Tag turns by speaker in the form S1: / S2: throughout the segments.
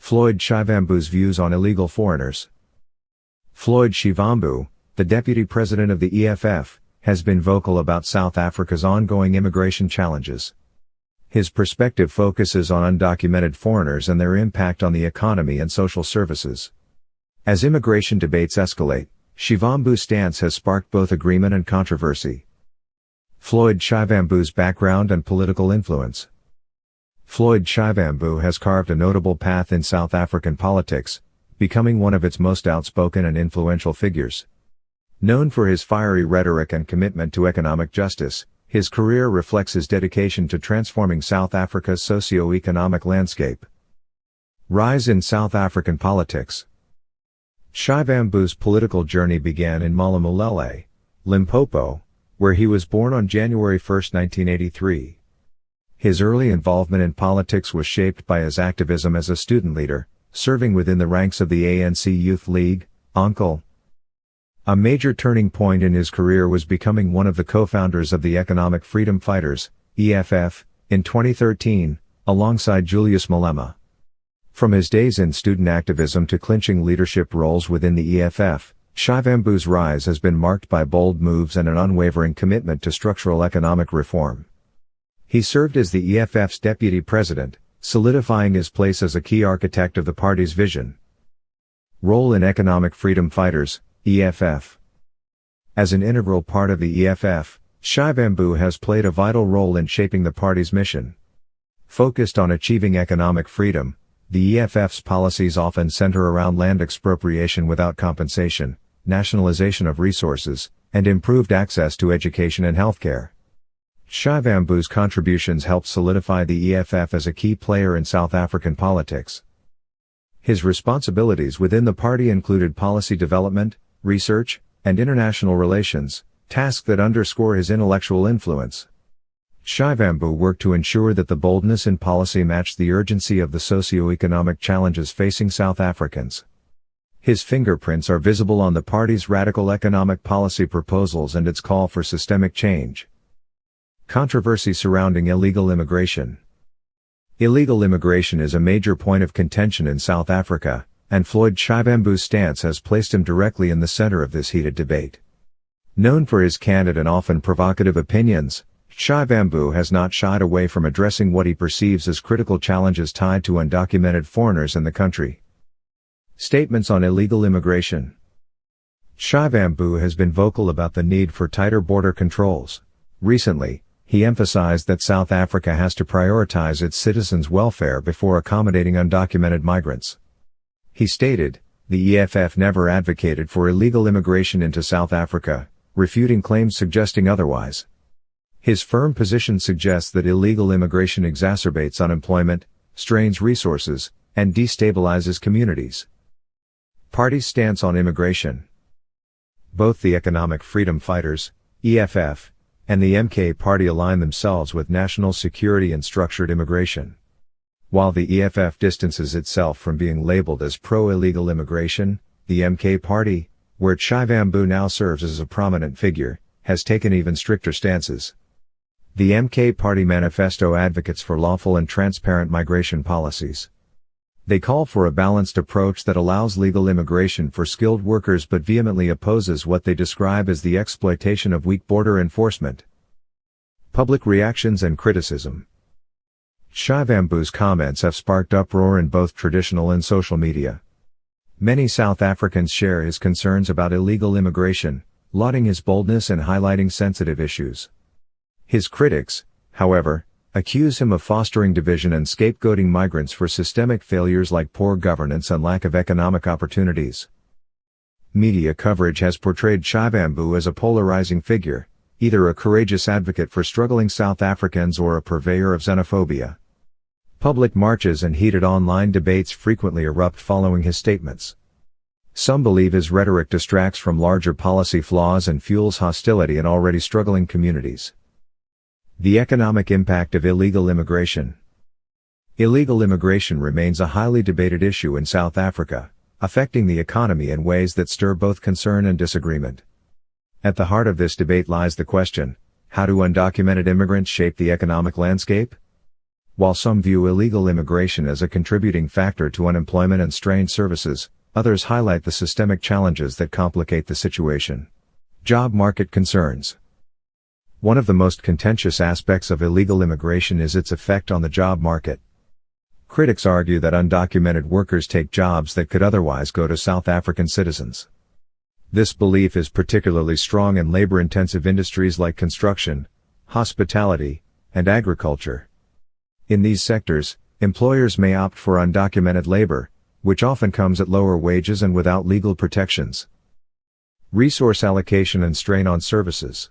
S1: Floyd Shivambu's views on illegal foreigners. Floyd Shivambu, the deputy president of the EFF, has been vocal about South Africa's ongoing immigration challenges. His perspective focuses on undocumented foreigners and their impact on the economy and social services. As immigration debates escalate, Shivambu's stance has sparked both agreement and controversy. Floyd Shivambu's background and political influence. Floyd Shivambu has carved a notable path in South African politics, becoming one of its most outspoken and influential figures. Known for his fiery rhetoric and commitment to economic justice, his career reflects his dedication to transforming South Africa's socio-economic landscape. Rise in South African politics. Shivambu's political journey began in Malamulele, Limpopo, where he was born on January 1, 1983. His early involvement in politics was shaped by his activism as a student leader, serving within the ranks of the ANC Youth League, uMkhonto. A major turning point in his career was becoming one of the co-founders of the Economic Freedom Fighters, EFF, in 2013, alongside Julius Malema. From his days in student activism to clinching leadership roles within the EFF, Shivambu's rise has been marked by bold moves and an unwavering commitment to structural economic reform. He served as the EFF's deputy president, solidifying his place as a key architect of the party's vision. Role in Economic Freedom Fighters, EFF. As an integral part of the EFF, Shivambu has played a vital role in shaping the party's mission. Focused on achieving economic freedom, the EFF's policies often center around land expropriation without compensation, nationalization of resources, and improved access to education and healthcare. Shivambu's contributions helped solidify the EFF as a key player in South African politics. His responsibilities within the party included policy development, research, and international relations, tasks that underscore his intellectual influence. Shivambu worked to ensure that the boldness in policy matched the urgency of the socio-economic challenges facing South Africans. His fingerprints are visible on the party's radical economic policy proposals and its call for systemic change. Controversy surrounding illegal immigration. Illegal immigration is a major point of contention in South Africa, and Floyd Shivambu's stance has placed him directly in the center of this heated debate. Known for his candid and often provocative opinions, Shivambu has not shied away from addressing what he perceives as critical challenges tied to undocumented foreigners in the country. Statements on illegal immigration. Shivambu has been vocal about the need for tighter border controls. Recently, he emphasized that South Africa has to prioritize its citizens' welfare before accommodating undocumented migrants. He stated, "The EFF never advocated for illegal immigration into South Africa," refuting claims suggesting otherwise. His firm position suggests that illegal immigration exacerbates unemployment, strains resources, and destabilizes communities. Party's stance on immigration. Both the Economic Freedom Fighters, EFF, and the MK Party align themselves with national security and structured immigration. While the EFF distances itself from being labeled as pro-illegal immigration, the MK Party, where Shivambu now serves as a prominent figure, has taken even stricter stances. The MK Party manifesto advocates for lawful and transparent migration policies. They call for a balanced approach that allows legal immigration for skilled workers but vehemently opposes what they describe as the exploitation of weak border enforcement. Public reactions and criticism. Shivambu's comments have sparked uproar in both traditional and social media. Many South Africans share his concerns about illegal immigration, lauding his boldness and highlighting sensitive issues. His critics, however, accuse him of fostering division and scapegoating migrants for systemic failures like poor governance and lack of economic opportunities. Media coverage has portrayed Shivambu as a polarizing figure, either a courageous advocate for struggling South Africans or a purveyor of xenophobia. Public marches and heated online debates frequently erupt following his statements. Some believe his rhetoric distracts from larger policy flaws and fuels hostility in already struggling communities. The economic impact of illegal immigration. Illegal immigration remains a highly debated issue in South Africa, affecting the economy in ways that stir both concern and disagreement. At the heart of this debate lies the question, how do undocumented immigrants shape the economic landscape? While some view illegal immigration as a contributing factor to unemployment and strained services, others highlight the systemic challenges that complicate the situation. Job market concerns. One of the most contentious aspects of illegal immigration is its effect on the job market. Critics argue that undocumented workers take jobs that could otherwise go to South African citizens. This belief is particularly strong in labor-intensive industries like construction, hospitality, and agriculture. In these sectors, employers may opt for undocumented labor, which often comes at lower wages and without legal protections. Resource allocation and strain on services.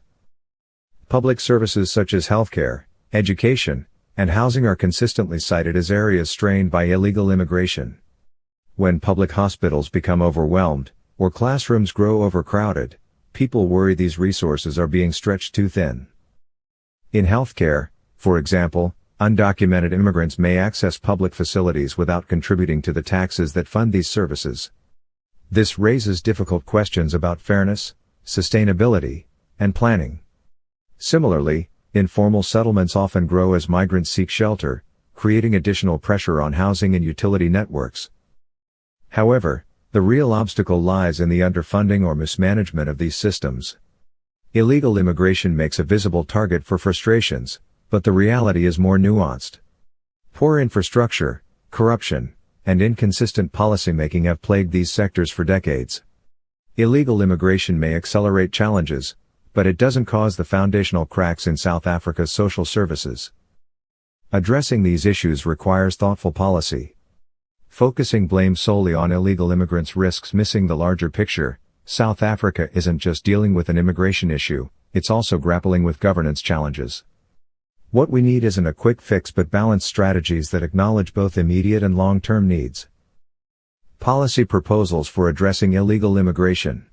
S1: Public services such as healthcare, education, and housing are consistently cited as areas strained by illegal immigration. When public hospitals become overwhelmed, or classrooms grow overcrowded, people worry these resources are being stretched too thin. In healthcare, for example, undocumented immigrants may access public facilities without contributing to the taxes that fund these services. This raises difficult questions about fairness, sustainability, and planning. Similarly, informal settlements often grow as migrants seek shelter, creating additional pressure on housing and utility networks. However, the real obstacle lies in the underfunding or mismanagement of these systems. Illegal immigration makes a visible target for frustrations, but the reality is more nuanced. Poor infrastructure, corruption, and inconsistent policymaking have plagued these sectors for decades. Illegal immigration may accelerate challenges, but it doesn't cause the foundational cracks in South Africa's social services. Addressing these issues requires thoughtful policy. Focusing blame solely on illegal immigrants risks missing the larger picture. South Africa isn't just dealing with an immigration issue, it's also grappling with governance challenges. What we need isn't a quick fix but balanced strategies that acknowledge both immediate and long-term needs. Policy proposals for addressing illegal immigration.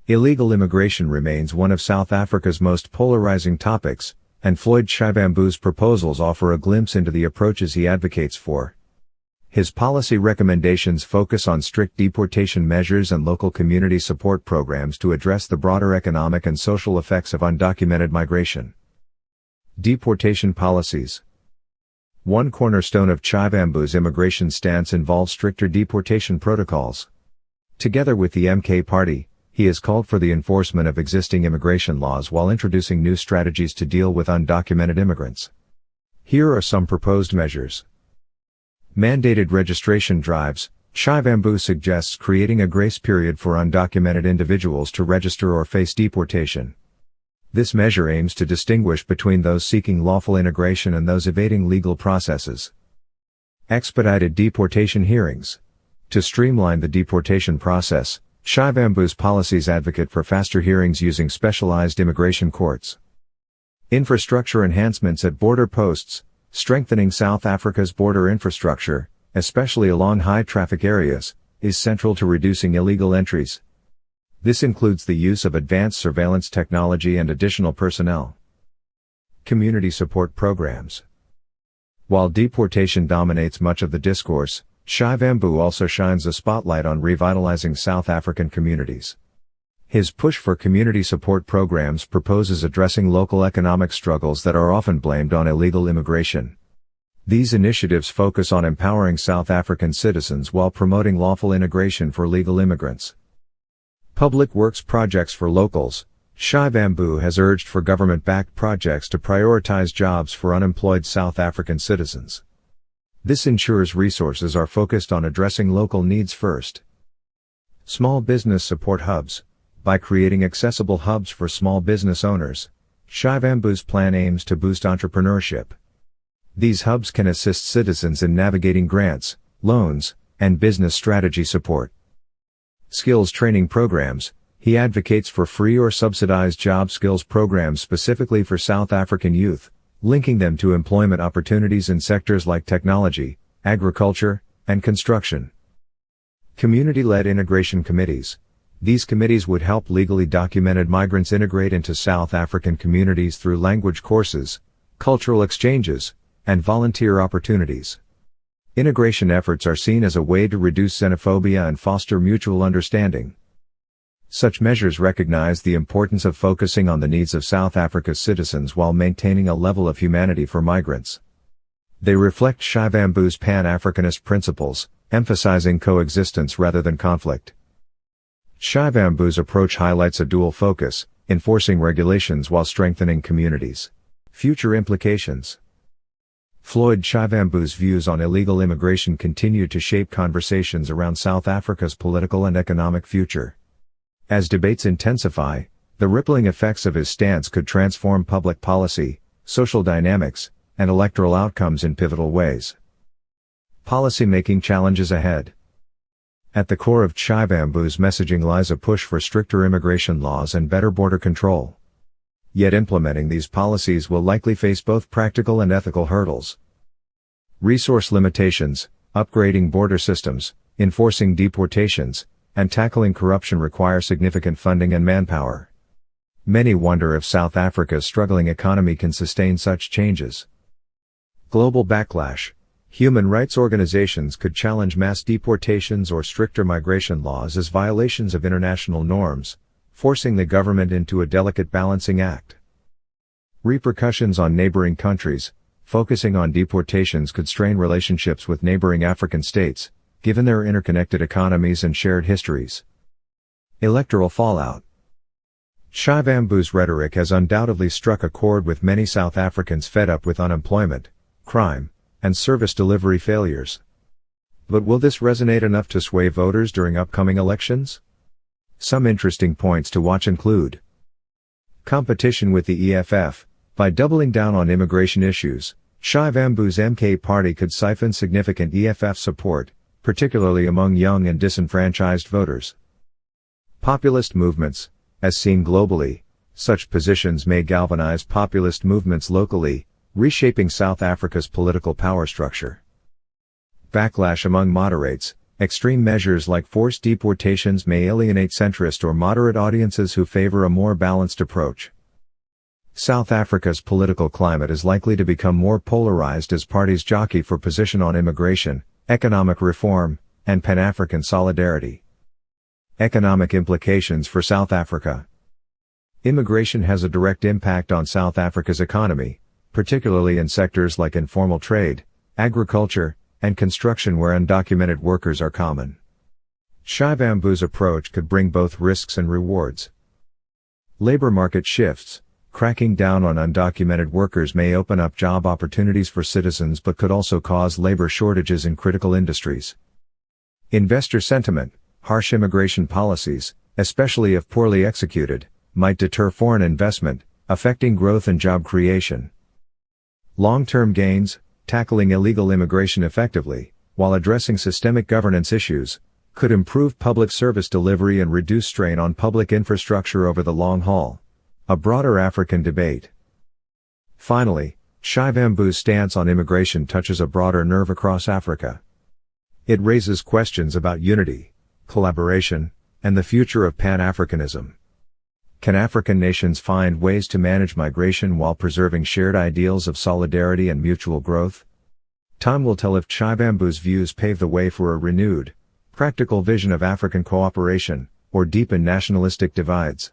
S1: Illegal immigration remains one of South Africa's most polarizing topics, and Floyd Shivambu's proposals offer a glimpse into the approaches he advocates for. His policy recommendations focus on strict deportation measures and local community support programs to address the broader economic and social effects of undocumented migration. Deportation policies. One cornerstone of Shivambu's immigration stance involves stricter deportation protocols. Together with the MK Party, he has called for the enforcement of existing immigration laws while introducing new strategies to deal with undocumented immigrants. Here are some proposed measures. Mandated registration drives. Shivambu suggests creating a grace period for undocumented individuals to register or face deportation. This measure aims to distinguish between those seeking lawful integration and those evading legal processes. Expedited deportation hearings. To streamline the deportation process, Shivambu's policies advocate for faster hearings using specialized immigration courts. Infrastructure enhancements at border posts. Strengthening South Africa's border infrastructure, especially along high-traffic areas, is central to reducing illegal entries. This includes the use of advanced surveillance technology and additional personnel. Community support programs. While deportation dominates much of the discourse, Shivambu also shines a spotlight on revitalizing South African communities. His push for community support programs proposes addressing local economic struggles that are often blamed on illegal immigration. These initiatives focus on empowering South African citizens while promoting lawful integration for legal immigrants. Public works projects for locals. Shivambu has urged for government-backed projects to prioritize jobs for unemployed South African citizens. This ensures resources are focused on addressing local needs first. Small business support hubs. By creating accessible hubs for small business owners, Shivambu's plan aims to boost entrepreneurship. These hubs can assist citizens in navigating grants, loans, and business strategy support. Skills training programs. He advocates for free or subsidized job skills programs specifically for South African youth, linking them to employment opportunities in sectors like technology, agriculture, and construction. Community-led integration committees. These committees would help legally documented migrants integrate into South African communities through language courses, cultural exchanges, and volunteer opportunities. Integration efforts are seen as a way to reduce xenophobia and foster mutual understanding. Such measures recognize the importance of focusing on the needs of South Africa's citizens while maintaining a level of humanity for migrants. They reflect Shivambu's Pan-Africanist principles, emphasizing coexistence rather than conflict. Shivambu's approach highlights a dual focus, enforcing regulations while strengthening communities. Future implications. Floyd Shivambu's views on illegal immigration continue to shape conversations around South Africa's political and economic future. As debates intensify, the rippling effects of his stance could transform public policy, social dynamics, and electoral outcomes in pivotal ways. Policy-making challenges ahead. At the core of Shivambu's messaging lies a push for stricter immigration laws and better border control. Yet implementing these policies will likely face both practical and ethical hurdles. Resource limitations, upgrading border systems, enforcing deportations, and tackling corruption require significant funding and manpower. Many wonder if South Africa's struggling economy can sustain such changes. Global backlash. Human rights organizations could challenge mass deportations or stricter migration laws as violations of international norms, forcing the government into a delicate balancing act. Repercussions on neighboring countries. Focusing on deportations could strain relationships with neighboring African states, given their interconnected economies and shared histories. Electoral fallout. Shivambu's rhetoric has undoubtedly struck a chord with many South Africans fed up with unemployment, crime, and service delivery failures. But will this resonate enough to sway voters during upcoming elections? Some interesting points to watch include: competition with the EFF. By doubling down on immigration issues, Shivambu's MK party could siphon significant EFF support, particularly among young and disenfranchised voters. Populist movements. As seen globally, such positions may galvanize populist movements locally, reshaping South Africa's political power structure. Backlash among moderates. Extreme measures like forced deportations may alienate centrist or moderate audiences who favor a more balanced approach. South Africa's political climate is likely to become more polarized as parties jockey for position on immigration, economic reform, and Pan-African solidarity. Economic implications for South Africa. Immigration has a direct impact on South Africa's economy, particularly in sectors like informal trade, agriculture, and construction where undocumented workers are common. Shivambu's approach could bring both risks and rewards. Labor market shifts. Cracking down on undocumented workers may open up job opportunities for citizens but could also cause labor shortages in critical industries. Investor sentiment. Harsh immigration policies, especially if poorly executed, might deter foreign investment, affecting growth and job creation. Long-term gains. Tackling illegal immigration effectively, while addressing systemic governance issues, could improve public service delivery and reduce strain on public infrastructure over the long haul. A broader African debate. Finally, Shivambu's stance on immigration touches a broader nerve across Africa. It raises questions about unity, collaboration, and the future of Pan-Africanism. Can African nations find ways to manage migration while preserving shared ideals of solidarity and mutual growth? Time will tell if Shivambu's views pave the way for a renewed, practical vision of African cooperation, or deepen nationalistic divides.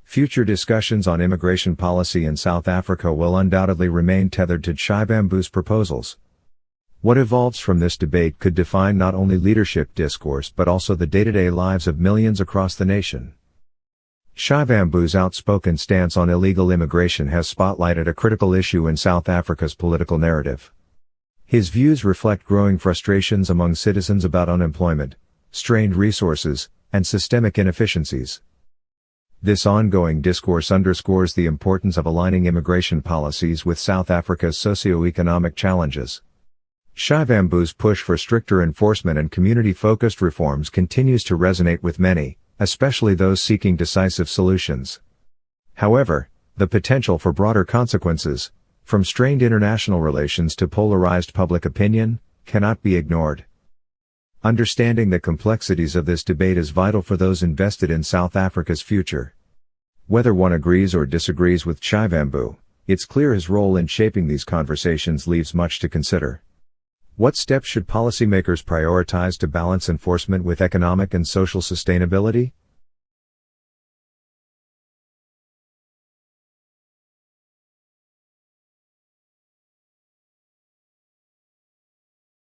S1: Future discussions on immigration policy in South Africa will undoubtedly remain tethered to Shivambu's proposals. What evolves from this debate could define not only leadership discourse but also the day-to-day lives of millions across the nation. Shivambu's outspoken stance on illegal immigration has spotlighted a critical issue in South Africa's political narrative. His views reflect growing frustrations among citizens about unemployment, strained resources, and systemic inefficiencies. This ongoing discourse underscores the importance of aligning immigration policies with South Africa's socio-economic challenges. Shivambu's push for stricter enforcement and community-focused reforms continues to resonate with many, especially those seeking decisive solutions. However, the potential for broader consequences, from strained international relations to polarized public opinion, cannot be ignored. Understanding the complexities of this debate is vital for those invested in South Africa's future. Whether one agrees or disagrees with Shivambu, it's clear his role in shaping these conversations leaves much to consider. What steps should policymakers prioritize to balance enforcement with economic and social sustainability?